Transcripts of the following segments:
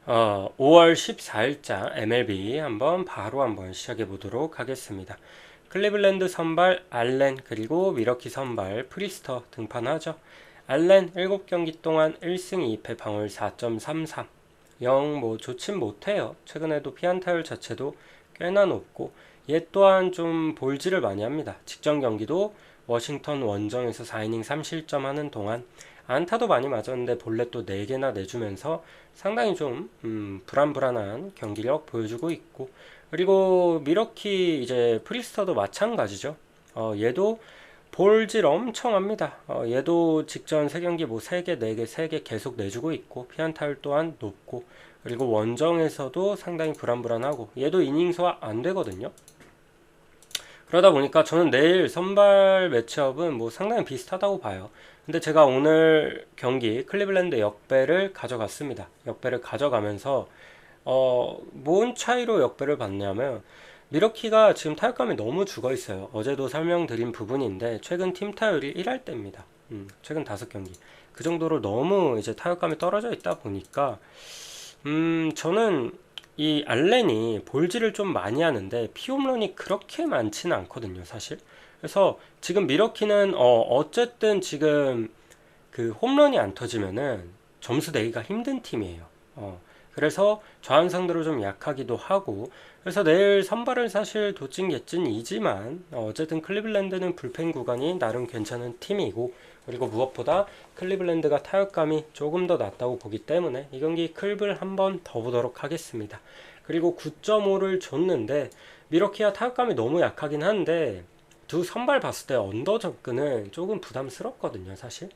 5월 14일자 MLB 한번 시작해 보도록 하겠습니다. 클리블랜드 선발 알렌 그리고 미러키 선발 프리스터 등판하죠. 알렌 7경기 동안 1승 2패 방어율 4.33. 영 좋진 못해요. 최근에도 피안타율 자체도 꽤나 높고 얘 또한 좀 볼질을 많이 합니다. 직전 경기도 워싱턴 원정에서 4이닝 3실점 하는 동안 안타도 많이 맞았는데 볼넷 또 4개나 내주면서 상당히 좀 불안불안한 경기력 보여주고 있고, 그리고 미러키 이제 프리스터도 마찬가지죠. 얘도 볼질 엄청 합니다. 얘도 직전 3경기 3개, 4개, 3개 계속 내주고 있고 피안타율 또한 높고, 그리고 원정에서도 상당히 불안불안하고 얘도 이닝 소화 안 되거든요. 그러다 보니까 저는 내일 선발 매치업은 상당히 비슷하다고 봐요. 근데 제가 오늘 경기 클리블랜드 역배를 가져갔습니다. 역배를 가져가면서 뭔 차이로 역배를 받냐면, 미러키가 지금 타격감이 너무 죽어 있어요. 어제도 설명드린 부분인데 최근 팀 타율이 1할대입니다. 최근 5경기. 그 정도로 너무 이제 타격감이 떨어져 있다 보니까 저는 이 알렌이 볼질을 좀 많이 하는데 피홈런이 그렇게 많지는 않거든요, 사실. 그래서 지금 미러키는 어쨌든 지금 그 홈런이 안 터지면은 점수 내기가 힘든 팀이에요. 그래서 좌완 상대로 좀 약하기도 하고, 그래서 내일 선발은 사실 도찐개찐이지만 어쨌든 클리블랜드는 불펜 구간이 나름 괜찮은 팀이고, 그리고 무엇보다 클리블랜드가 타격감이 조금 더 낮다고 보기 때문에 이 경기 클블 한번 더 보도록 하겠습니다. 그리고 9.5를 줬는데 미러키가 타격감이 너무 약하긴 한데 두 선발 봤을 때 언더 접근은 조금 부담스럽거든요, 사실.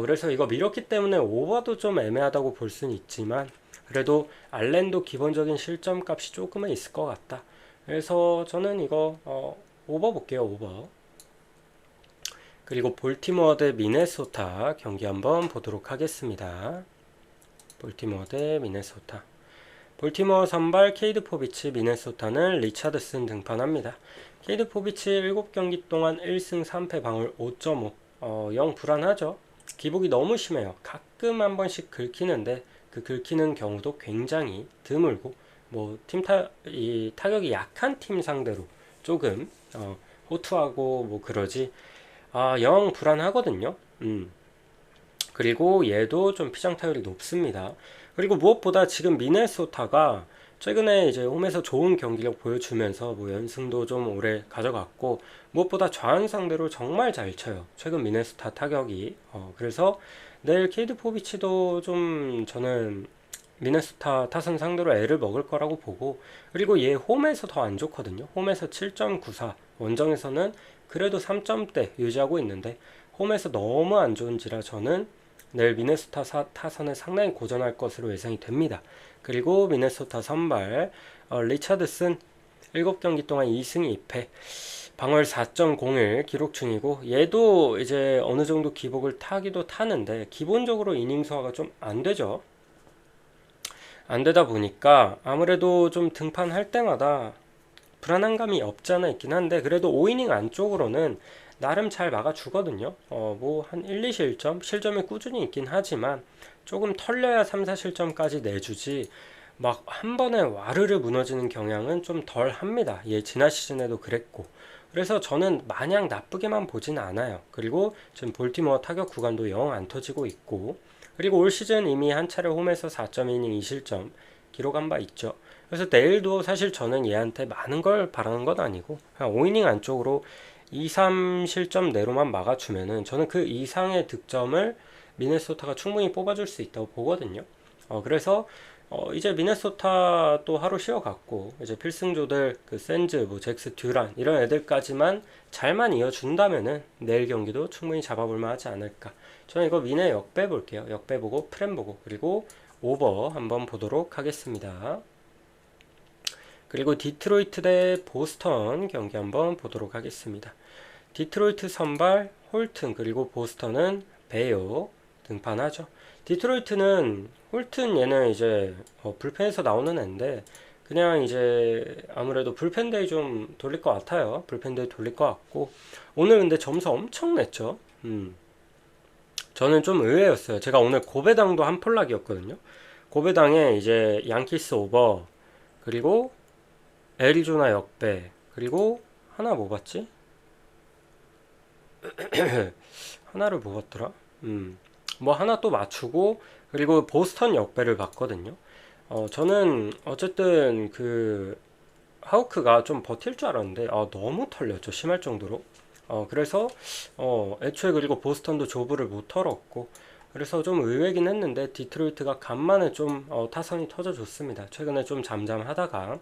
그래서 이거 미러키 때문에 오버도 좀 애매하다고 볼 수는 있지만 그래도 알렌도 기본적인 실점 값이 조금은 있을 것 같다. 그래서 저는 이거 오버 볼게요, 오버. 그리고 볼티모어 대 미네소타 경기 한번 보도록 하겠습니다. 볼티모어 대 미네소타. 볼티모어 선발 케이드 포비치, 미네소타는 리차드슨 등판합니다. 케이드 포비치 7경기 동안 1승 3패 방어율 5.5. 영 불안하죠. 기복이 너무 심해요. 가끔 한 번씩 긁히는데 그 긁히는 경우도 굉장히 드물고, 이 타격이 약한 팀 상대로 조금 호투하고 그러지. 영 불안하거든요. 그리고 얘도 좀 피장 타율이 높습니다. 그리고 무엇보다 지금 미네소타가 최근에 이제 홈에서 좋은 경기력 보여주면서 연승도 좀 오래 가져갔고, 무엇보다 좌완 상대로 정말 잘 쳐요. 최근 미네소타 타격이. 그래서 내일 케이드 포비치도 좀 저는 미네소타 타선 상대로 애를 먹을 거라고 보고, 그리고 얘 홈에서 더 안 좋거든요. 홈에서 7.94, 원정에서는 그래도 3점대 유지하고 있는데 홈에서 너무 안 좋은지라 저는 내일 미네소타 타선을 상당히 고전할 것으로 예상이 됩니다. 그리고 미네소타 선발 리차드슨 7경기 동안 2승 2패 방어율 4.01 기록 중이고, 얘도 이제 어느 정도 기복을 타기도 타는데 기본적으로 이닝 소화가 좀 안 되죠. 안 되다 보니까 아무래도 좀 등판할 때마다 불안한 감이 없지 않아 있긴 한데, 그래도 5이닝 안쪽으로는 나름 잘 막아주거든요. 한 1, 2실점, 실점이 꾸준히 있긴 하지만 조금 털려야 3, 4실점까지 내주지 막 한 번에 와르르 무너지는 경향은 좀 덜 합니다. 지난 시즌에도 그랬고. 그래서 저는 마냥 나쁘게만 보진 않아요. 그리고 지금 볼티모어 타격 구간도 영 안 터지고 있고, 그리고 올 시즌 이미 한 차례 홈에서 4.2이닝 2실점 기록한 바 있죠. 그래서 내일도 사실 저는 얘한테 많은 걸 바라는 건 아니고 그냥 5이닝 안쪽으로 2, 3실점 내로만 막아주면은 저는 그 이상의 득점을 미네소타가 충분히 뽑아줄 수 있다고 보거든요. 그래서 이제 미네소타 또 하루 쉬어갔고 이제 필승조들 그 센즈, 잭스 듀란 이런 애들까지만 잘만 이어준다면은 내일 경기도 충분히 잡아볼만 하지 않을까. 저는 이거 미네 역배 볼게요. 역배 보고 프렘 보고 그리고 오버 한번 보도록 하겠습니다. 그리고 디트로이트 대 보스턴 경기 한번 보도록 하겠습니다. 디트로이트 선발 홀튼, 그리고 보스턴은 베요 등판하죠. 디트로이트는 홀튼 얘는 이제 불펜에서 나오는 애인데 그냥 이제 아무래도 불펜데이 좀 돌릴 것 같아요. 불펜데이 돌릴 것 같고, 오늘 근데 점수 엄청 냈죠. 저는 좀 의외였어요. 제가 오늘 고배당도 한 폴락이었거든요. 고배당에 이제 양키스 오버, 그리고 애리조나 역배, 그리고 하나 뭐 봤지? 하나를 뭐 봤더라? 뭐 하나 또 맞추고, 그리고 보스턴 역배를 봤거든요. 저는 어쨌든 그 하우크가 좀 버틸 줄 알았는데 너무 털렸죠. 심할 정도로. 그래서 애초에 그리고 보스턴도 조브를 못 털었고, 그래서 좀 의외긴 했는데 디트로이트가 간만에 좀 타선이 터져줬습니다. 최근에 좀 잠잠하다가.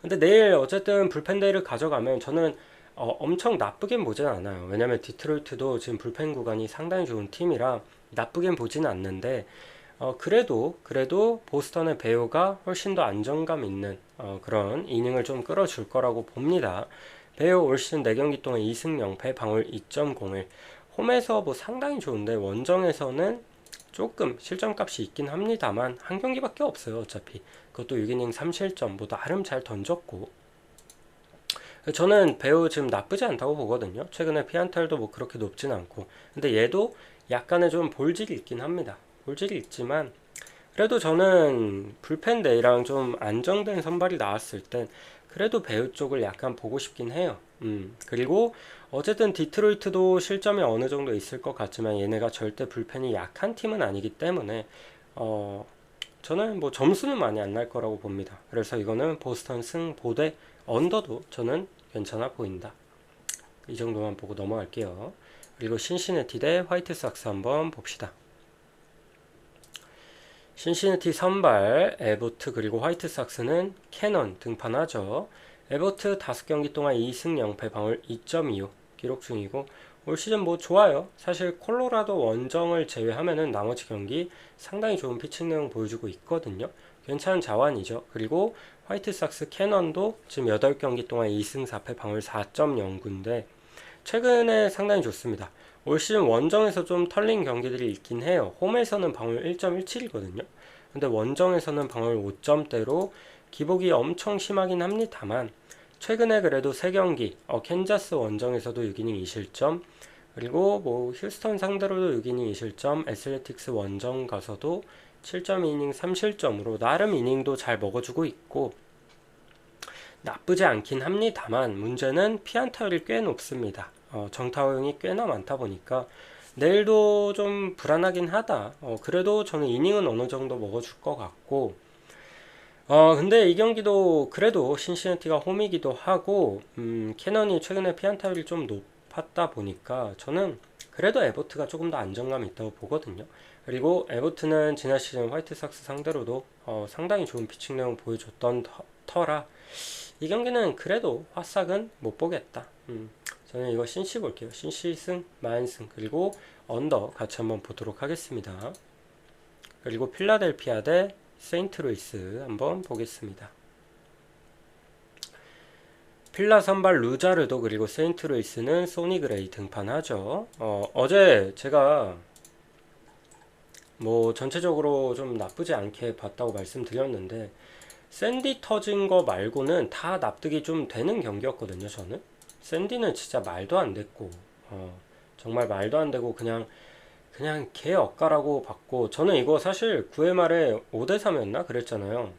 근데 내일 어쨌든 불펜데이를 가져가면 저는 엄청 나쁘긴 보진 않아요. 왜냐면 디트로이트도 지금 불펜 구간이 상당히 좋은 팀이라 나쁘긴 보지는 않는데, 그래도 보스턴의 배우가 훨씬 더 안정감 있는 그런 이닝을 좀 끌어줄 거라고 봅니다. 배우 올 시즌 4경기 동안 2승 0패 방울 2.01. 홈에서 뭐 상당히 좋은데 원정에서는 조금 실점값이 있긴 합니다만 한 경기밖에 없어요. 어차피 그것도 6이닝 3실점 뭐 나름 잘 던졌고, 저는 배우 지금 나쁘지 않다고 보거든요. 최근에 피안탈도 뭐 그렇게 높진 않고, 근데 얘도 약간의 좀 볼질이 있긴 합니다. 볼질이 있지만 그래도 저는 불펜데이랑 좀 안정된 선발이 나왔을 땐 그래도 배우 쪽을 약간 보고 싶긴 해요. 그리고 어쨌든 디트로이트도 실점이 어느 정도 있을 것 같지만 얘네가 절대 불펜이 약한 팀은 아니기 때문에 어, 저는 뭐 점수는 많이 안 날 거라고 봅니다. 그래서 이거는 보스턴 승 보대 언더도 저는 괜찮아 보인다. 이 정도만 보고 넘어갈게요. 그리고 신시내티 대 화이트삭스 한번 봅시다. 신시내티 선발 에보트 그리고 화이트삭스는 캐넌 등판하죠. 에보트 5경기 동안 2승 0패 방울 2.25 기록 중이고, 올 시즌 뭐 좋아요. 사실 콜로라도 원정을 제외하면은 나머지 경기 상당히 좋은 피칭 내용 보여주고 있거든요. 괜찮은 자완이죠. 그리고 화이트삭스 캐넌도 지금 8경기 동안 2승 4패 방울 4.09인데 최근에 상당히 좋습니다. 올 시즌 원정에서 좀 털린 경기들이 있긴 해요. 홈에서는 방울 1.17이거든요. 근데 원정에서는 방울 5점대로 기복이 엄청 심하긴 합니다만 최근에 그래도 3경기 캔자스 원정에서도 6이닝 2실점, 그리고 뭐 휴스턴 상대로도 6이닝 2실점, 애슬레틱스 원정 가서도 7.2이닝 3실점으로 나름 이닝도 잘 먹어주고 있고 나쁘지 않긴 합니다만 문제는 피안타율이 꽤 높습니다. 정타율이 꽤나 많다 보니까 내일도 좀 불안하긴 하다. 그래도 저는 이닝은 어느 정도 먹어줄 것 같고, 근데 이 경기도 그래도 신시내티가 홈이기도 하고, 캐넌이 최근에 피안타율이 좀 높았다 보니까 저는 그래도 에버트가 조금 더 안정감 있다고 보거든요. 그리고 에버트는 지난 시즌 화이트삭스 상대로도 상당히 좋은 피칭 내용 보여줬던 터라 이 경기는 그래도 화싹은 못 보겠다. 저는 이거 신시 볼게요. 신시 승, 만승, 그리고 언더 같이 한번 보도록 하겠습니다. 그리고 필라델피아 대 세인트루이스 한번 보겠습니다. 필라 선발 루자르도 그리고 세인트루이스는 소니 그레이 등판하죠. 어제 제가 뭐 전체적으로 좀 나쁘지 않게 봤다고 말씀드렸는데 샌디 터진 거 말고는 다 납득이 좀 되는 경기였거든요. 저는 샌디는 진짜 말도 안 됐고 정말 말도 안 되고 그냥 개 엇가라고 봤고, 저는 이거 사실 9회 말에 5대3였나 그랬잖아요.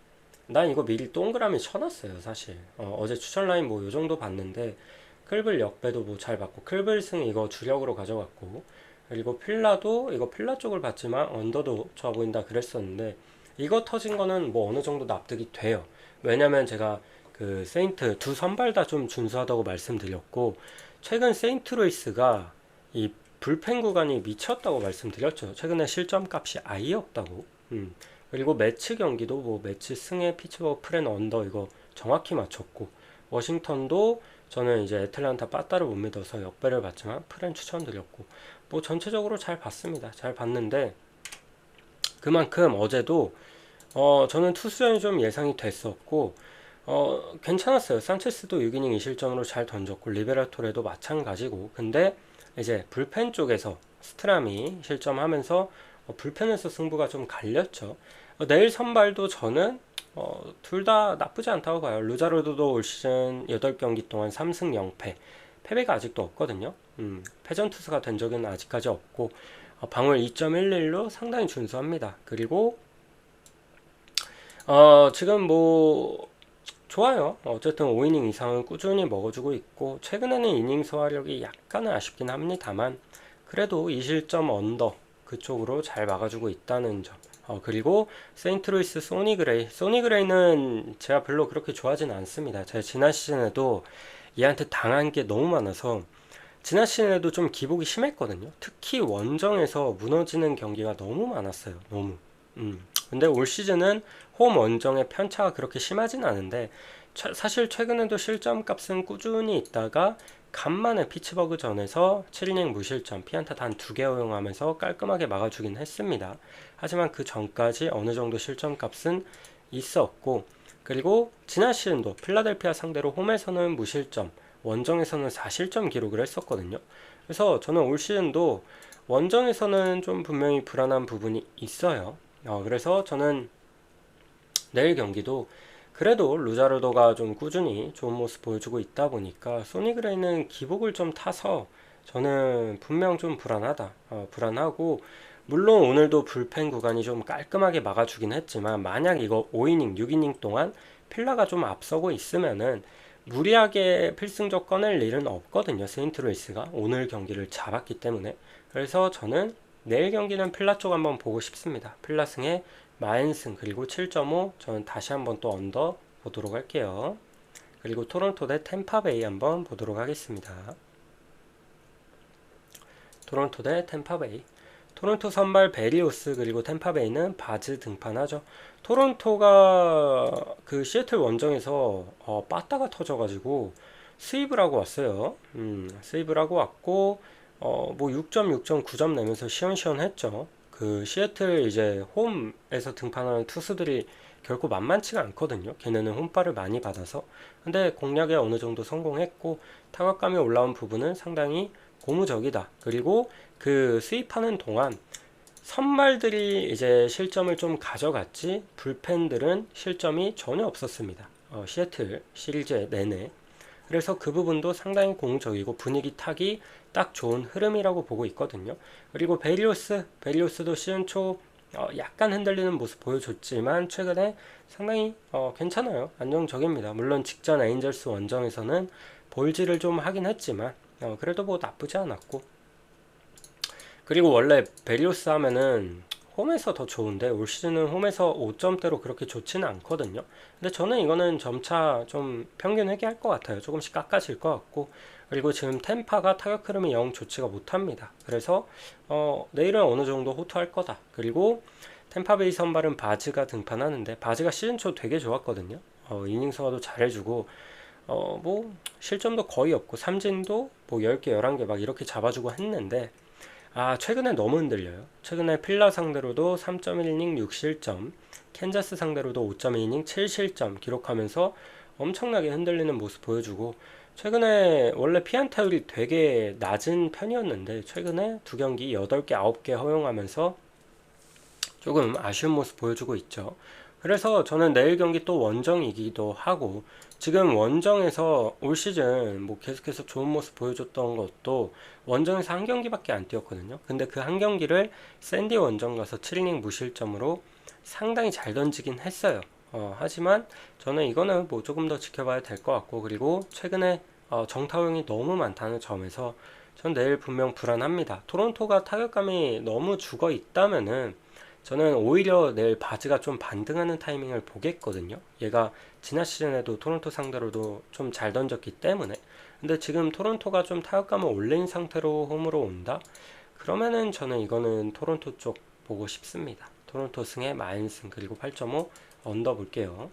난 이거 미리 동그라미 쳐놨어요 사실. 어제 추천 라인 뭐 요 정도 봤는데 클블 역배도 뭐 잘 봤고 클블승 이거 주력으로 가져갔고, 그리고 필라도 이거 필라 쪽을 봤지만 언더도 좋아 보인다 그랬었는데 이거 터진 거는 뭐 어느 정도 납득이 돼요. 왜냐면 제가 그 세인트 두 선발 다 좀 준수하다고 말씀드렸고 최근 세인트루이스가 이 불펜 구간이 미쳤다고 말씀드렸죠. 최근에 실점 값이 아예 없다고. 그리고 매치 경기도 뭐 매치 승에 피츠버그 프렌 언더 이거 정확히 맞췄고, 워싱턴도 저는 이제 애틀란타 빠따를 못 믿어서 역배를 봤지만 프렌 추천드렸고 뭐 전체적으로 잘 봤습니다. 잘 봤는데 그만큼 어제도 저는 투수전이 좀 예상이 됐었고 괜찮았어요. 산체스도 6이닝 2실점으로 잘 던졌고 리베라토레도 마찬가지고, 근데 이제 불펜 쪽에서 스트람이 실점하면서 불펜에서 승부가 좀 갈렸죠. 내일 선발도 저는 둘 다 나쁘지 않다고 봐요. 루자르도도 올 시즌 8경기 동안 3승 0패 패배가 아직도 없거든요. 패전 투수가 된 적은 아직까지 없고 방울 2.11로 상당히 준수합니다. 그리고 지금 뭐 좋아요. 어쨌든 5이닝 이상은 꾸준히 먹어주고 있고 최근에는 이닝 소화력이 약간은 아쉽긴 합니다만 그래도 2실점 언더 그쪽으로 잘 막아주고 있다는 점. 그리고 세인트루이스 소니 그레이는 제가 별로 그렇게 좋아하진 않습니다. 제가 지난 시즌에도 얘한테 당한 게 너무 많아서 지난 시즌에도 좀 기복이 심했거든요. 특히 원정에서 무너지는 경기가 너무 많았어요. 너무. 근데 올 시즌은 홈 원정의 편차가 그렇게 심하진 않은데 사실 최근에도 실점 값은 꾸준히 있다가 간만에 피츠버그 전에서 7이닝 무실점 피안타 단 2개 허용하면서 깔끔하게 막아주긴 했습니다. 하지만 그 전까지 어느 정도 실점 값은 있었고 그리고 지난 시즌도 필라델피아 상대로 홈에서는 무실점 원정에서는 4실점 기록을 했었거든요. 그래서 저는 올 시즌도 원정에서는 좀 분명히 불안한 부분이 있어요. 그래서 저는 내일 경기도 그래도 루자르도가 좀 꾸준히 좋은 모습 보여주고 있다 보니까 소니그레이는 기복을 좀 타서 저는 분명 좀 불안하다. 불안하고 물론 오늘도 불펜 구간이 좀 깔끔하게 막아주긴 했지만 만약 이거 5이닝, 6이닝 동안 필라가 좀 앞서고 있으면은 무리하게 필승적 꺼낼 일은 없거든요. 세인트루이스가 오늘 경기를 잡았기 때문에. 그래서 저는 내일 경기는 필라 쪽 한번 보고 싶습니다. 필라승의 마앤승 그리고 7.5 저는 다시 한번 또 언더 보도록 할게요. 그리고 토론토 대 템파베이 한번 보도록 하겠습니다. 토론토 대 템파베이. 토론토 선발 베리오스 그리고 템파베이는 바즈 등판하죠. 토론토가 그 시애틀 원정에서 빠따가 터져가지고 스윕을 하고 왔어요. 스윕을 하고 왔고 뭐 6점, 6점, 9점 내면서 시원시원했죠. 그 시애틀 이제 홈에서 등판하는 투수들이 결코 만만치가 않거든요. 걔네는 홈발을 많이 받아서. 근데 공략에 어느 정도 성공했고 타격감이 올라온 부분은 상당히 고무적이다. 그리고 그 수입하는 동안 선발들이 이제 실점을 좀 가져갔지 불펜들은 실점이 전혀 없었습니다. 시애틀 시리즈 내내. 그래서 그 부분도 상당히 공적이고 분위기 타기 딱 좋은 흐름이라고 보고 있거든요. 그리고 베리오스도 시즌 초 약간 흔들리는 모습 보여줬지만 최근에 상당히 괜찮아요. 안정적입니다. 물론 직전 에인절스 원정에서는 볼질을 좀 하긴 했지만 그래도 뭐 나쁘지 않았고 그리고 원래 베리오스 하면은 홈에서 더 좋은데 올 시즌은 홈에서 5점대로 그렇게 좋지는 않거든요. 근데 저는 이거는 점차 좀 평균 회귀할 것 같아요. 조금씩 깎아질 것 같고 그리고 지금 템파가 타격 흐름이 영 좋지가 못합니다. 그래서 내일은 어느 정도 호투할 거다. 그리고 템파베이 선발은 바즈가 등판하는데 바즈가 시즌 초 되게 좋았거든요. 이닝 소화도 잘해주고 뭐 실점도 거의 없고 삼진도 뭐 10개, 11개 막 이렇게 잡아주고 했는데 최근에 너무 흔들려요. 최근에 필라 상대로도 3.1이닝 6실점, 캔자스 상대로도 5.2이닝 7실점 기록하면서 엄청나게 흔들리는 모습 보여주고 최근에 원래 피안타율이 되게 낮은 편이었는데 최근에 두 경기 8개, 9개 허용하면서 조금 아쉬운 모습 보여주고 있죠. 그래서 저는 내일 경기 또 원정이기도 하고 지금 원정에서 올 시즌 뭐 계속해서 좋은 모습 보여줬던 것도 원정에서 한 경기밖에 안 뛰었거든요. 근데 그 한 경기를 샌디 원정 가서 7이닝 무실점으로 상당히 잘 던지긴 했어요. 하지만 저는 이거는 뭐 조금 더 지켜봐야 될 것 같고 그리고 최근에 정타용이 너무 많다는 점에서 전 내일 분명 불안합니다. 토론토가 타격감이 너무 죽어 있다면은 저는 오히려 내일 바즈가 좀 반등하는 타이밍을 보겠거든요. 얘가 지난 시즌에도 토론토 상대로도 좀 잘 던졌기 때문에. 근데 지금 토론토가 좀 타격감을 올린 상태로 홈으로 온다? 그러면은 저는 이거는 토론토 쪽 보고 싶습니다. 토론토 승에 마인승 그리고 8.5 언더 볼게요.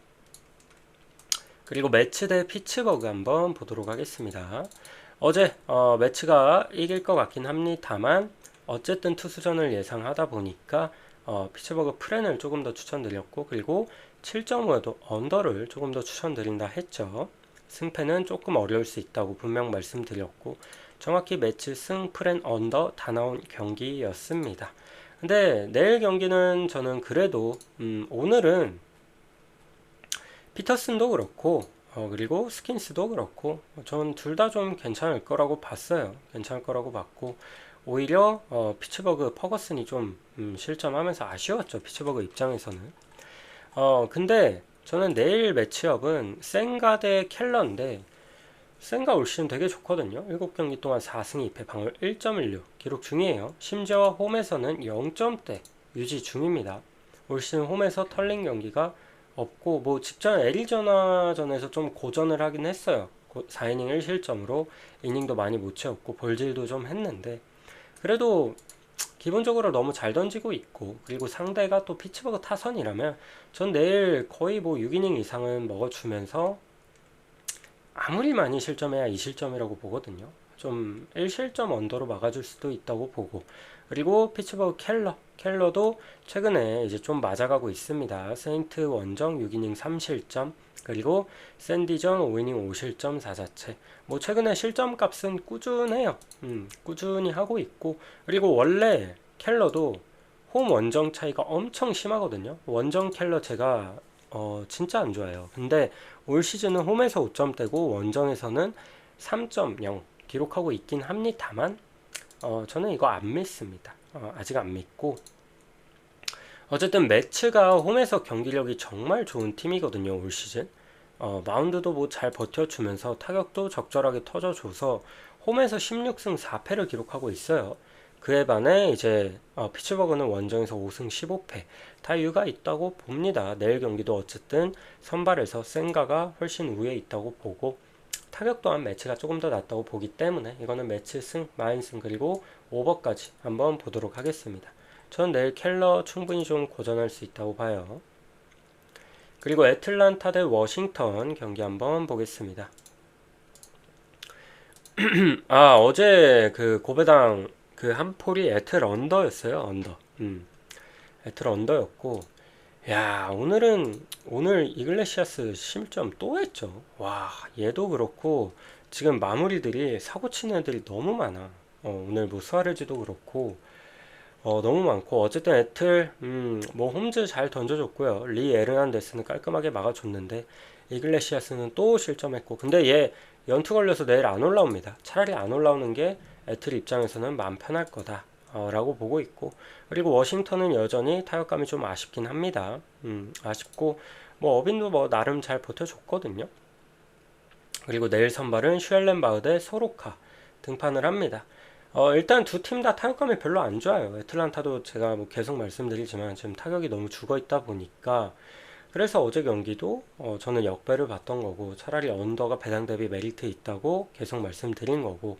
그리고 매치 대 피츠버그 한번 보도록 하겠습니다. 어제 매치가 이길 것 같긴 합니다만 어쨌든 투수전을 예상하다 보니까 피츠버그 프렌을 조금 더 추천드렸고 그리고 7.5에도 언더를 조금 더 추천드린다 했죠. 승패는 조금 어려울 수 있다고 분명 말씀드렸고 정확히 매치 승 프렌 언더 다 나온 경기였습니다. 근데 내일 경기는 저는 그래도 오늘은 피터슨도 그렇고 그리고 스킨스도 그렇고 전 둘 다 좀 괜찮을 거라고 봤어요. 괜찮을 거라고 봤고 오히려 피츠버그 퍼거슨이 좀 실점하면서 아쉬웠죠. 피츠버그 입장에서는 근데 저는 내일 매치업은 센가 대 켈러인데 센가 올 시즌 되게 좋거든요. 7경기 동안 4승 2패 방울 1.16 기록 중이에요. 심지어 홈에서는 0점대 유지 중입니다. 올 시즌 홈에서 털린 경기가 없고 뭐 직전 애리조나전에서 좀 고전을 하긴 했어요. 4이닝 1실점으로 이닝도 많이 못 채웠고 볼질도 좀 했는데 그래도 기본적으로 너무 잘 던지고 있고 그리고 상대가 또 피츠버그 타선이라면 전 내일 거의 뭐 6이닝 이상은 먹어주면서 아무리 많이 실점해야 2실점이라고 보거든요. 좀 1실점 언더로 막아줄 수도 있다고 보고 그리고 피츠버그 켈러도 최근에 이제 좀 맞아가고 있습니다. 세인트 원정 6이닝 3실점 그리고 샌디전 5이닝 5실점 4자체 뭐 최근에 실점 값은 꾸준해요. 꾸준히 하고 있고 그리고 원래 켈러도 홈 원정 차이가 엄청 심하거든요. 원정 켈러 제가 진짜 안 좋아해요. 근데 올 시즌은 홈에서 5점대고 원정에서는 3.0 기록하고 있긴 합니다만 저는 이거 안 믿습니다. 아직 안 믿고 어쨌든 매츠가 홈에서 경기력이 정말 좋은 팀이거든요. 올 시즌 마운드도 뭐 잘 버텨주면서 타격도 적절하게 터져줘서 홈에서 16승 4패를 기록하고 있어요. 그에 반해 이제 피츠버그는 원정에서 5승 15패 다 이유가 있다고 봅니다. 내일 경기도 어쨌든 선발에서 센가가 훨씬 우위에 있다고 보고 타격 또한 매치가 조금 더 낫다고 보기 때문에 이거는 매치 승, 마인승 그리고 오버까지 한번 보도록 하겠습니다. 전 내일 켈러 충분히 좀 고전할 수 있다고 봐요. 그리고 애틀란타 대 워싱턴 경기 한번 보겠습니다. 어제 그 고배당 그 한 폴이 애틀 언더였어요. 언더. 애틀 언더였고 야 오늘 이글레시아스 실점 또 했죠. 와 얘도 그렇고 지금 마무리들이 사고 치는 애들이 너무 많아. 오늘 뭐 수아레즈도 그렇고 너무 많고 어쨌든 애틀 뭐 홈즈 잘 던져줬고요. 리 에르난데스는 깔끔하게 막아줬는데 이글레시아스는 또 실점했고 근데 얘 연투 걸려서 내일 안 올라옵니다. 차라리 안 올라오는 게 애틀 입장에서는 마음 편할 거다 라고 보고 있고 그리고 워싱턴은 여전히 타격감이 좀 아쉽긴 합니다. 아쉽고 뭐 어빈도 뭐 나름 잘 버텨줬거든요. 그리고 내일 선발은 슈엘렌바흐 대 소로카 등판을 합니다. 일단 두 팀 다 타격감이 별로 안 좋아요. 애틀란타도 제가 뭐 계속 말씀드리지만 지금 타격이 너무 죽어 있다 보니까 그래서 어제 경기도 저는 역배를 봤던 거고 차라리 언더가 배당 대비 메리트 있다고 계속 말씀드린 거고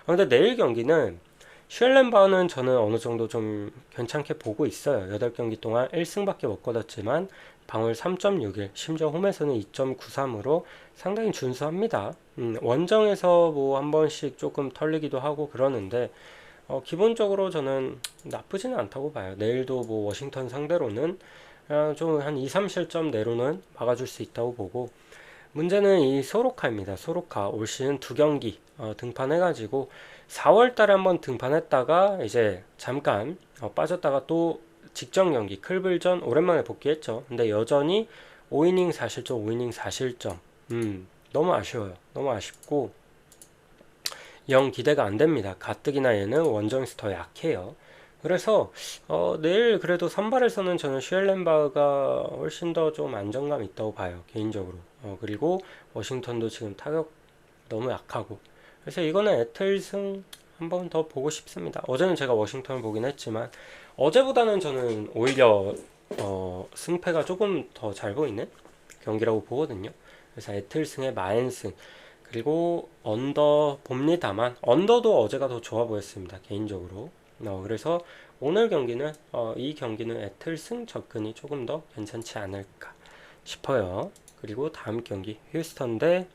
근데 내일 경기는 슈엘렌바흐는 저는 어느 정도 좀 괜찮게 보고 있어요. 8경기 동안 1승밖에 못 거뒀지만 방울 3.61 심지어 홈에서는 2.93으로 상당히 준수합니다. 원정에서 뭐 한 번씩 조금 털리기도 하고 그러는데 기본적으로 저는 나쁘지는 않다고 봐요. 내일도 뭐 워싱턴 상대로는 좀 한 2, 3실점 내로는 막아줄 수 있다고 보고 문제는 이 소로카입니다. 소로카 올 시즌 2경기 등판해가지고 4월달에 한번 등판했다가 이제 잠깐 빠졌다가 또 직전 경기 클불전 오랜만에 복귀했죠. 근데 여전히 5이닝 4실점 5이닝 4실점 너무 아쉬워요. 너무 아쉽고 영 기대가 안 됩니다. 가뜩이나 얘는 원정에서 더 약해요. 그래서 내일 그래도 선발에서는 저는 슈엘렌바흐가 훨씬 더 좀 안정감 있다고 봐요. 개인적으로. 그리고 워싱턴도 지금 타격 너무 약하고 그래서 이거는 애틀승 한번 더 보고 싶습니다. 어제는 제가 워싱턴을 보긴 했지만 어제보다는 저는 오히려 승패가 조금 더 잘 보이는 경기라고 보거든요. 그래서 애틀승의 마엔승 그리고 언더 봅니다만 언더도 어제가 더 좋아 보였습니다. 개인적으로. 그래서 오늘 경기는 이 경기는 애틀승 접근이 조금 더 괜찮지 않을까 싶어요. 그리고 다음 경기 휴스턴 대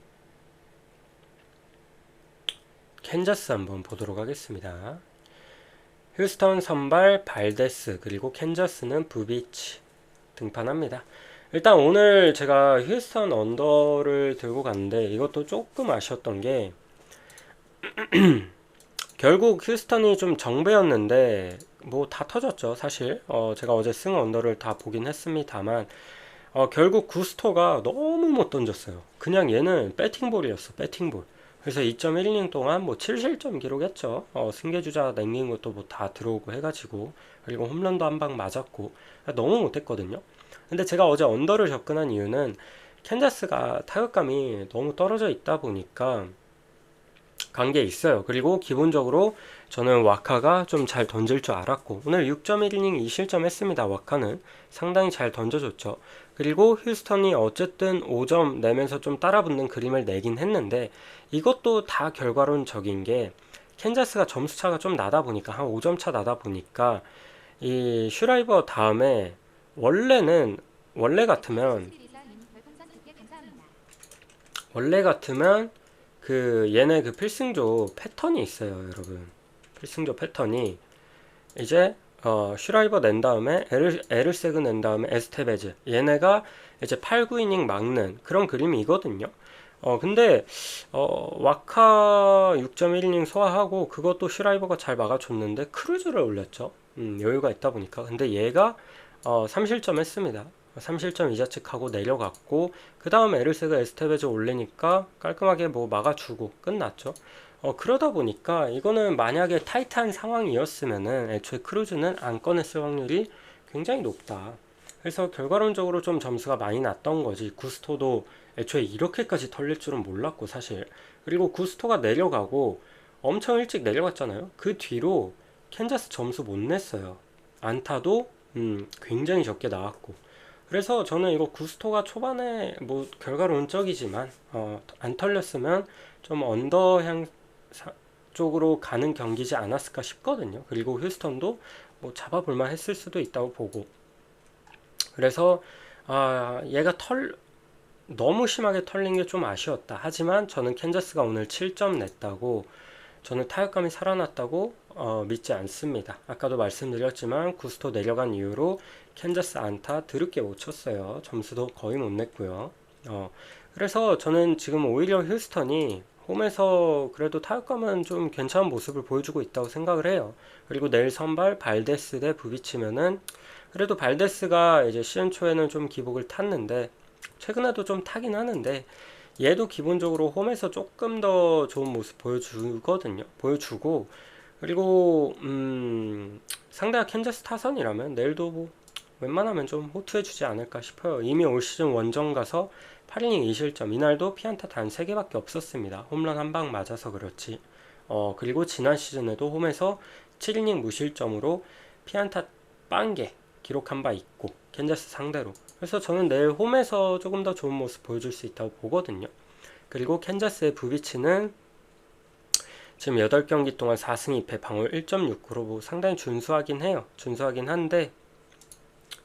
캔자스 한번 보도록 하겠습니다. 휴스턴 선발 발데스 그리고 캔자스는 부비치 등판합니다. 일단 오늘 제가 휴스턴 언더를 들고 갔는데 이것도 조금 아쉬웠던 게 결국 휴스턴이 좀 정배였는데 뭐 다 터졌죠 사실. 제가 어제 승 언더를 다 보긴 했습니다만 결국 구스토가 너무 못 던졌어요. 그냥 얘는 배팅볼이었어. 배팅볼. 그래서 2.1이닝 동안 뭐 7실점 기록했죠. 승계주자 남긴 것도 뭐 다 들어오고 해가지고 그리고 홈런도 한 방 맞았고 너무 못했거든요. 근데 제가 어제 언더를 접근한 이유는 캔자스가 타격감이 너무 떨어져 있다 보니까 관계 있어요. 그리고 기본적으로 저는 와카가 좀 잘 던질 줄 알았고 오늘 6.1이닝 2실점 했습니다. 와카는 상당히 잘 던져줬죠. 그리고 휴스턴이 어쨌든 5점 내면서 좀 따라붙는 그림을 내긴 했는데 이것도 다 결과론적인 게 캔자스가 점수 차가 좀 나다 보니까 한 5점 차 나다 보니까 이 슈라이버 다음에 원래는 원래 같으면 원래 같으면 그 얘네 그 필승조 패턴이 있어요, 여러분. 필승조 패턴이 이제 슈라이버 낸 다음에 에르세그 낸 다음에 에스테베즈 얘네가 이제 8, 9이닝 막는 그런 그림이거든요. 근데 와카 6.1이닝 소화하고 그것도 슈라이버가 잘 막아줬는데 크루즈를 올렸죠. 여유가 있다 보니까. 근데 얘가 3실점 했습니다. 3실점 이자측하고 내려갔고 그 다음에 에르세그 에스테베즈 올리니까 깔끔하게 뭐 막아주고 끝났죠. 그러다 보니까 이거는 만약에 타이트한 상황이었으면은 애초에 크루즈는 안 꺼냈을 확률이 굉장히 높다. 그래서 결과론적으로 좀 점수가 많이 났던 거지. 구스토도 애초에 이렇게까지 털릴 줄은 몰랐고 사실. 그리고 구스토가 내려가고 엄청 일찍 내려갔잖아요. 그 뒤로 캔자스 점수 못 냈어요. 안타도 굉장히 적게 나왔고. 그래서 저는 이거 구스토가 초반에 뭐 결과론적이지만 안 털렸으면 좀 언더향 쪽으로 가는 경기지 않았을까 싶거든요. 그리고 휴스턴도 뭐 잡아볼만 했을 수도 있다고 보고. 그래서 얘가 너무 심하게 털린 게 좀 아쉬웠다. 하지만 저는 캔자스가 오늘 7점 냈다고 저는 타격감이 살아났다고 믿지 않습니다. 아까도 말씀드렸지만 구스토 내려간 이후로 캔자스 안타 드럽게 못 쳤어요. 점수도 거의 못 냈고요. 그래서 저는 지금 오히려 휴스턴이 홈에서 그래도 타격감은 좀 괜찮은 모습을 보여주고 있다고 생각을 해요. 그리고 내일 선발 발데스 대 부비치면은 그래도 발데스가 이제 시즌 초에는 좀 기복을 탔는데 최근에도 좀 타긴 하는데 얘도 기본적으로 홈에서 조금 더 좋은 모습 보여주거든요. 보여주고 그리고 상대가 캔자스 타선이라면 내일도 뭐 웬만하면 좀 호투해주지 않을까 싶어요. 이미 올 시즌 원정 가서 8이닝 2실점 이날도 피안타 단 3개밖에 없었습니다. 홈런 한 방 맞아서 그렇지. 그리고 지난 시즌에도 홈에서 7이닝 무실점으로 피안타 0개 기록한 바 있고 캔자스 상대로. 그래서 저는 내일 홈에서 조금 더 좋은 모습 보여줄 수 있다고 보거든요. 그리고 캔자스의 부비치는 지금 8경기 동안 4승 2패 방울 1.69로 뭐 상당히 준수하긴 해요. 준수하긴 한데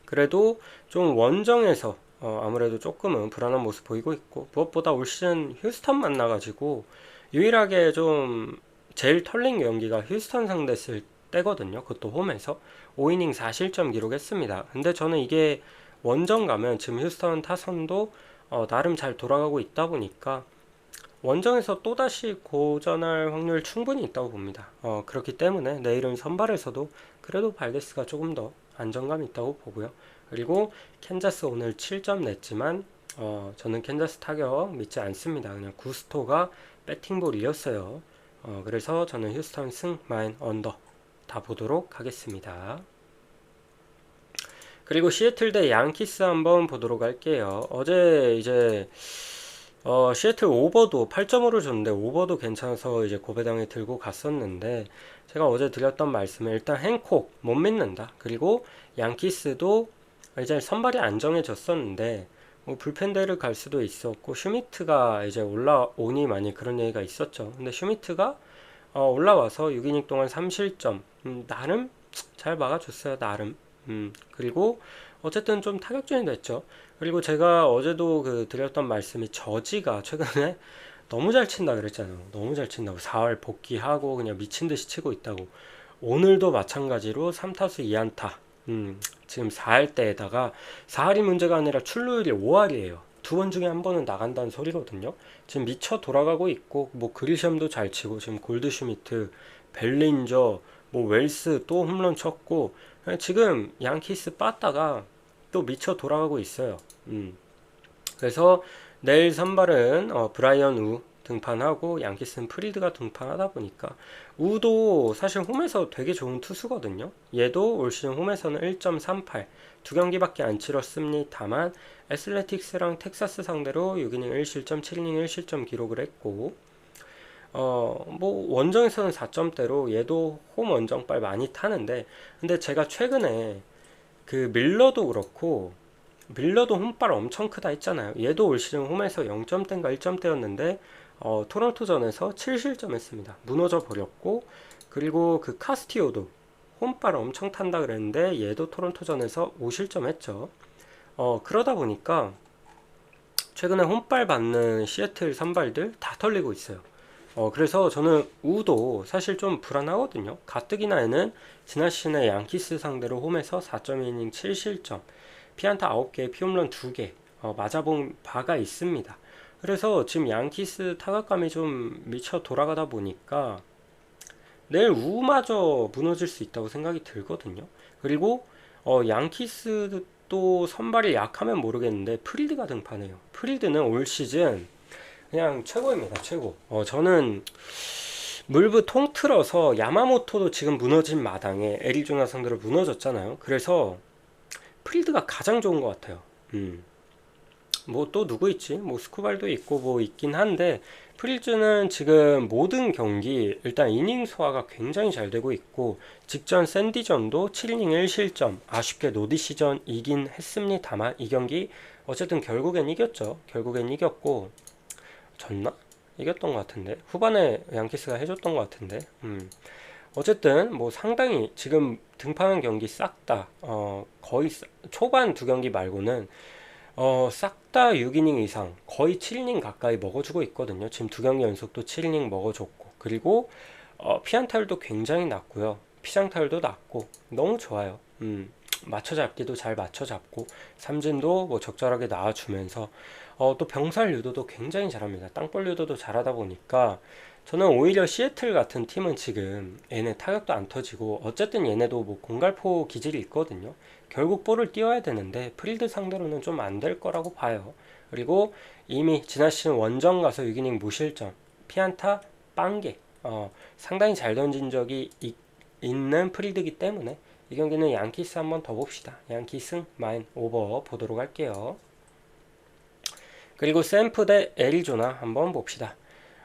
그래도 좀 원정에서 아무래도 조금은 불안한 모습 보이고 있고 무엇보다 올 시즌 휴스턴 만나가지고 유일하게 좀 제일 털린 경기가 휴스턴 상대했을 때거든요. 그것도 홈에서 5이닝 4실점 기록했습니다. 근데 저는 이게 원정 가면 지금 휴스턴 타선도 나름 잘 돌아가고 있다 보니까 원정에서 또다시 고전할 확률 충분히 있다고 봅니다. 그렇기 때문에 내일은 선발에서도 그래도 발데스가 조금 더 안정감 있다고 보고요. 그리고 캔자스 오늘 7점 냈지만 저는 캔자스 타격 믿지 않습니다. 그냥 구스토가 배팅볼이었어요. 그래서 저는 휴스턴 승 마인 언더 다 보도록 하겠습니다. 그리고 시애틀 대 양키스 한번 보도록 할게요. 어제 이제 시애틀 오버도 8점으로 줬는데 오버도 괜찮아서 이제 고배당에 들고 갔었는데 제가 어제 드렸던 말씀은 일단 행콕 못 믿는다. 그리고 양키스도 이제 선발이 안정해졌었는데 뭐 불펜대를 갈 수도 있었고 슈미트가 이제 올라오니 많이 그런 얘기가 있었죠. 근데 슈미트가 올라와서 6이닝 동안 3실점 나름 잘 막아줬어요. 나름. 그리고 어쨌든 좀 타격전이 됐죠. 그리고 제가 어제도 드렸던 말씀이 저지가 최근에 너무 잘 친다 그랬잖아요. 너무 잘 친다고 4월 복귀하고 그냥 미친 듯이 치고 있다고. 오늘도 마찬가지로 3타수 2안타. 지금 4할 때에다가 4할이 문제가 아니라 출루율이 5할이에요. 두 번 중에 한 번은 나간다는 소리거든요. 지금 미쳐 돌아가고 있고 뭐 그리샴도 잘 치고 지금 골드슈미트, 벨린저, 뭐 웰스 또 홈런 쳤고 지금 양키스 빠따가 또 미쳐 돌아가고 있어요. 그래서 내일 선발은 브라이언 우 등판하고 양키스는 프리드가 등판하다 보니까 우도 사실 홈에서 되게 좋은 투수거든요. 얘도 올 시즌 홈에서는 1.38 두 경기밖에 안 치렀습니다만 애슬레틱스랑 텍사스 상대로 6이닝 1실점, 7이닝 1실점 기록을 했고 뭐 원정에서는 4점대로 얘도 홈 원정발 많이 타는데, 근데 제가 최근에 그 밀러도 그렇고, 밀러도 홈발 엄청 크다 했잖아요. 얘도 올 시즌 홈에서 0점대인가 1점대였는데 토론토전에서 7실점 했습니다. 무너져 버렸고, 그리고 그 카스티오도 홈발 엄청 탄다 그랬는데 얘도 토론토전에서 5실점 했죠. 그러다 보니까 최근에 홈발 받는 시애틀 선발들 다 털리고 있어요. 그래서 저는 우도 사실 좀 불안하거든요. 가뜩이나에는 지난 시즌에 양키스 상대로 홈에서 4.2이닝 7실점, 피안타 9개, 피홈런 2개 맞아본 바가 있습니다. 그래서 지금 양키스 타격감이 좀 미쳐 돌아가다 보니까 내일 우마저 무너질 수 있다고 생각이 들거든요. 그리고 양키스도 선발이 약하면 모르겠는데 프리드가 등판해요. 프리드는 올 시즌 그냥 최고입니다. 최고. 저는 물부 통틀어서 야마모토도 지금 무너진 마당에 애리조나 상대로 무너졌잖아요. 그래서 프리드가 가장 좋은 것 같아요. 뭐 또 누구 있지? 뭐 스쿠발도 있고 뭐 있긴 한데, 프리즈는 지금 모든 경기 일단 이닝 소화가 굉장히 잘 되고 있고, 직전 샌디전도 7이닝 1실점 아쉽게 노디시전 이긴 했습니다만 이 경기 어쨌든 결국엔 이겼죠. 결국엔 이겼고, 졌나? 이겼던 것 같은데 후반에 양키스가 해줬던 것 같은데 어쨌든 뭐 상당히 지금 등판한 경기 싹 다 거의 초반 두 경기 말고는 싹 다 6이닝 이상 거의 7이닝 가까이 먹어주고 있거든요. 지금 두 경기 연속도 7이닝 먹어줬고, 그리고 피안타율도 굉장히 낮고요. 피장타율도 낮고 너무 좋아요. 맞춰잡기도 잘 맞춰잡고 삼진도 뭐 적절하게 나와주면서 또 병살 유도도 굉장히 잘합니다. 땅볼 유도도 잘하다 보니까 저는 오히려 시애틀 같은 팀은 지금 얘네 타격도 안 터지고, 어쨌든 얘네도 뭐 공갈포 기질이 있거든요. 결국 볼을 띄워야 되는데 프리드 상대로는 좀 안 될 거라고 봐요. 그리고 이미 지난 시즌 원정 가서 6이닝 무실점, 피안타 빵개, 상당히 잘 던진 적이 있는 프리드이기 때문에 이 경기는 양키스 한번 더 봅시다. 양키스 마인 오버 보도록 할게요. 그리고 샘프 대 애리조나 한번 봅시다.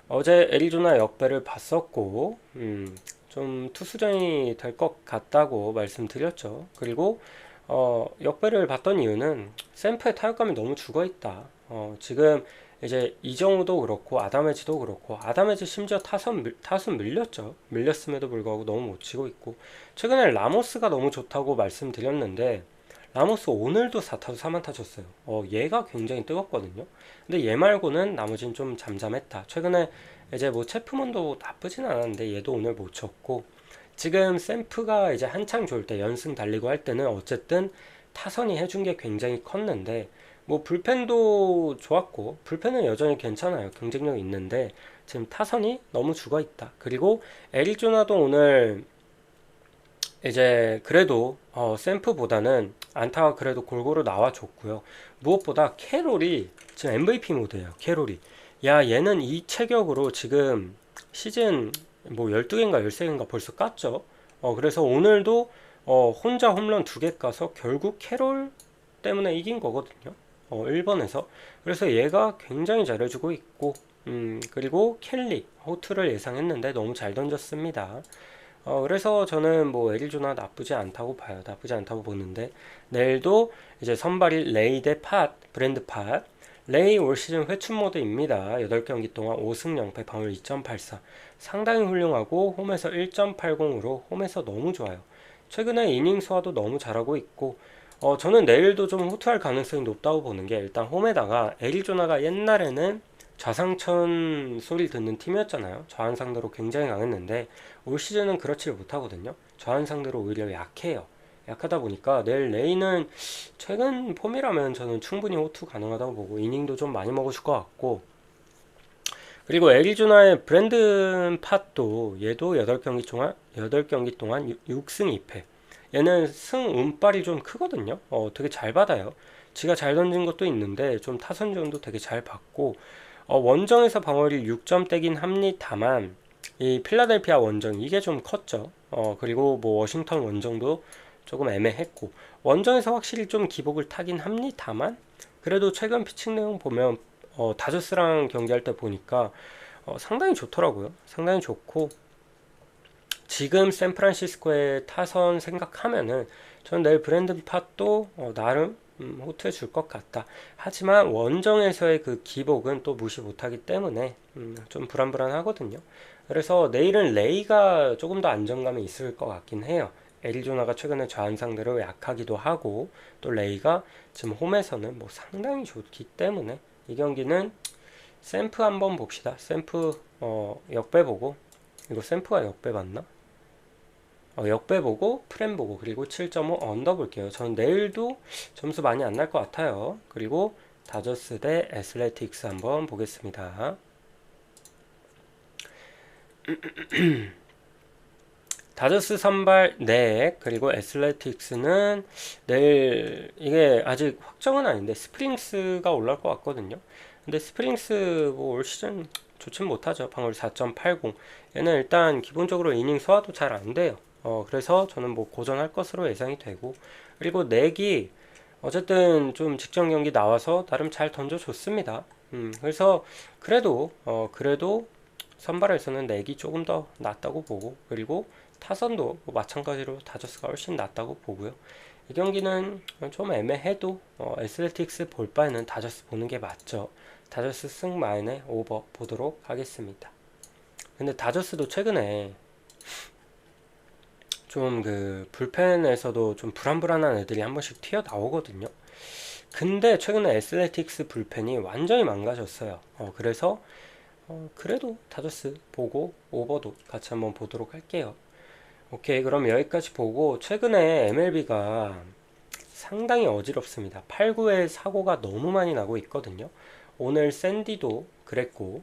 어제 애리조나 역배를 봤었고 좀 투수전이 될 것 같다고 말씀드렸죠. 그리고 역배를 봤던 이유는 샘프의 타격감이 너무 죽어있다. 지금 이제 이정우도 그렇고 아담에즈도 그렇고, 아담에즈 심지어 타순 밀렸죠. 밀렸음에도 불구하고 너무 못 치고 있고, 최근에 라모스가 너무 좋다고 말씀드렸는데 라모스 오늘도 4타수 3안타 쳤어요. 얘가 굉장히 뜨겁거든요. 근데 얘 말고는 나머진 좀 잠잠했다. 최근에 이제 뭐 체프먼도 나쁘진 않았는데 얘도 오늘 못 쳤고, 지금 샘프가 이제 한창 좋을 때 연승 달리고 할 때는 어쨌든 타선이 해준 게 굉장히 컸는데, 뭐 불펜도 좋았고 불펜은 여전히 괜찮아요. 경쟁력 있는데 지금 타선이 너무 죽어 있다. 그리고 애리조나도 오늘 이제 그래도 샘프보다는 안타가 그래도 골고루 나와줬고요. 무엇보다 캐롤이 지금 MVP 모드예요. 캐롤이, 야 얘는 이 체격으로 지금 시즌 뭐 12개인가 13개인가 벌써 깠죠. 그래서 오늘도 혼자 홈런 2개 까서 결국 캐롤 때문에 이긴 거거든요. 1번에서. 그래서 얘가 굉장히 잘해주고 있고, 그리고 켈리, 호투를 예상했는데 너무 잘 던졌습니다. 그래서 저는 뭐 애리조나 나쁘지 않다고 봐요. 나쁘지 않다고 보는데, 내일도 이제 선발이 레이 대 팟, 브랜드 팟. 레이 올 시즌 회춘 모드입니다. 8경기 동안 5승 0패, 방울 2.84. 상당히 훌륭하고 홈에서 1.80으로 홈에서 너무 좋아요. 최근에 이닝 소화도 너무 잘하고 있고, 저는 내일도 좀 후퇴할 가능성이 높다고 보는 게, 일단 홈에다가 애리조나가 옛날에는 좌상천 소리 듣는 팀이었잖아요. 좌한 상대로 굉장히 강했는데 올 시즌은 그렇지 못하거든요. 좌한 상대로 오히려 약해요. 약하다 보니까 내일 레이는 최근 폼이라면 저는 충분히 호투 가능하다고 보고, 이닝도 좀 많이 먹어줄 것 같고, 그리고 애리조나의 브랜든 팟도 얘도 8경기 동안 6승 2패. 얘는 승 운빨이 좀 크거든요. 되게 잘 받아요. 지가 잘 던진 것도 있는데 좀 타선전도 되게 잘 받고, 원정에서 방어율이 6점대긴 합니다만 이 필라델피아 원정 이게 좀 컸죠. 그리고 뭐 워싱턴 원정도 조금 애매했고 원정에서 확실히 좀 기복을 타긴 합니다만 그래도 최근 피칭 내용 보면 다저스랑 경기할 때 보니까 상당히 좋더라고요. 상당히 좋고 지금 샌프란시스코의 타선 생각하면은 저는 내일 브랜든 팟도 나름 호투해 줄 것 같다. 하지만 원정에서의 그 기복은 또 무시 못하기 때문에 좀 불안불안하거든요. 그래서 내일은 레이가 조금 더 안정감이 있을 것 같긴 해요. 애리조나가 최근에 좌한 상대로 약하기도 하고 또 레이가 지금 홈에서는 뭐 상당히 좋기 때문에 이 경기는 샘프 한번 봅시다. 샘프 역배 보고 이거 샘프가 역배 맞나? 역배 보고 프렘 보고 그리고 7.5 언더 볼게요. 저는 내일도 점수 많이 안 날 것 같아요. 그리고 다저스 대 애슬레틱스 한번 보겠습니다. 다저스 선발 넥 그리고 애슬레틱스는 내일 이게 아직 확정은 아닌데 스프링스가 올라올 것 같거든요. 근데 스프링스 뭐 올 시즌 좋진 못하죠. 방울 4.80 얘는 일단 기본적으로 이닝 소화도 잘 안 돼요. 그래서 저는 뭐 고전할 것으로 예상이 되고 그리고 넥이 어쨌든 좀 직전 경기 나와서 나름 잘 던져줬습니다. 그래서 그래도 선발에서는 넥이 조금 더 낫다고 보고 그리고 타선도 뭐 마찬가지로 다저스가 훨씬 낫다고 보고요. 이 경기는 좀 애매해도 애슬레틱스 볼 바에는 다저스 보는 게 맞죠. 다저스 승 마인의 오버 보도록 하겠습니다. 근데 다저스도 최근에 좀 그 불펜에서도 좀 불안불안한 애들이 한 번씩 튀어나오거든요. 근데 최근에 애슬레틱스 불펜이 완전히 망가졌어요. 그래서 그래도 다저스 보고 오버도 같이 한번 보도록 할게요. 오케이, 그럼 여기까지 보고 최근에 MLB가 상당히 어지럽습니다. 8, 9회 사고가 너무 많이 나고 있거든요. 오늘 샌디도 그랬고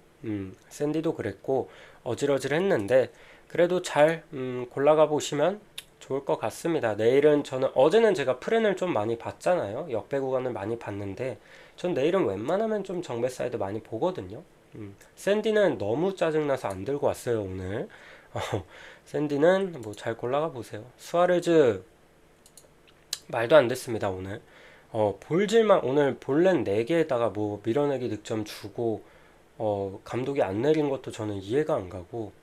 어질어질했는데 그래도 잘 골라가 보시면 좋을 것 같습니다. 내일은 어제는 제가 프렌을 좀 많이 봤잖아요. 역배 구간을 많이 봤는데 전 내일은 웬만하면 좀 정배 사이드 많이 보거든요. 샌디는 너무 짜증나서 안 들고 왔어요 오늘. 샌디는 뭐 잘 골라가 보세요. 수아레즈 말도 안 됐습니다 오늘. 볼질만 오늘 볼넷 4개에다가 뭐 밀어내기 득점 주고 감독이 안 내린 것도 저는 이해가 안 가고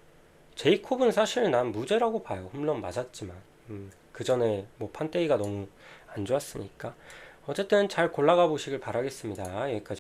제이콥은 사실 난 무죄라고 봐요. 홈런 맞았지만 그 전에 뭐 판때기가 너무 안 좋았으니까 어쨌든 잘 골라가 보시길 바라겠습니다. 여기까지.